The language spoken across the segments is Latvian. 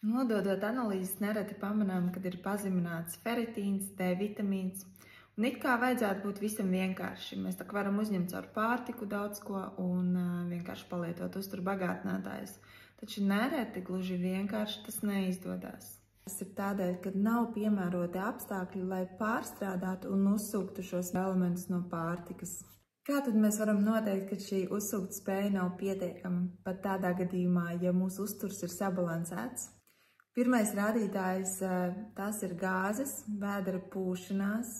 Nododot analīzes, nereti pamanām, kad ir pazemināts feritīns, D vitamīns. Un it kā vajadzētu būt visam vienkārši. Mēs tā kā varam uzņemt caur pārtiku daudz ko un vienkārši palietot uzturbagātinātājus. Taču nereti gluži vienkārši tas neizdodas. Tas ir tādēļ, ka nav piemēroti apstākļi, lai pārstrādātu un uzsūktu šos elementus no pārtikas. Kā tad mēs varam noteikt, ka šī uzsūkt spēja nav pietiekama, pat tādā gadījumā, ja mūsu uzturs ir sabalansēts? Pirmais rādītājs tas ir gāzes, vēdera pūšanās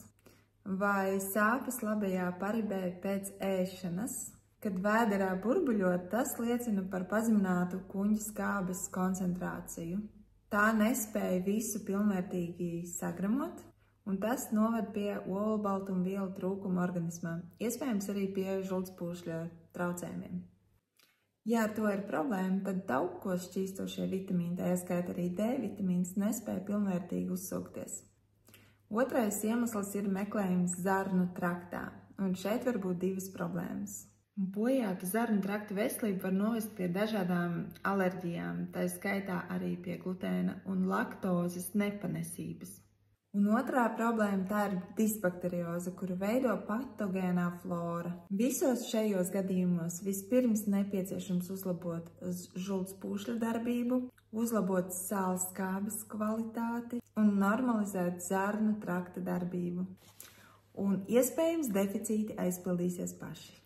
vai sāpes labajā paribē pēc ēšanas. Kad vēderā burbuļot, tas liecina par pazeminātu kuņģa skābes koncentrāciju. Tā nespēja visu pilnvērtīgi sagramot, un tas noved pie olbaltumvielu trūkuma organismā, iespējams arī pie žultspūšļa traucējumiem. Ja ar to ir problēma, tad taukos šķīstošie vitamīni, tā ieskaita arī D vitamīns, nespēja pilnvērtīgi uzsūkties. Otrais iemesls ir meklējums zarnu traktā, un šeit var būt divas problēmas. Bojāta zarnu trakta veselība var novest pie dažādām alerģijām, tā skaitā arī pie glutēna un laktozes nepanesības. Un otrā problēma tā ir disbakterioze, kuru veido patogēnā flora. Visos šajos gadījumos vispirms nepieciešams uzlabot žultspūšļa darbību, uzlabot sāls skābes kvalitāti un normalizēt zarnu trakta darbību. Un iespējams deficīti aizpildīsies paši.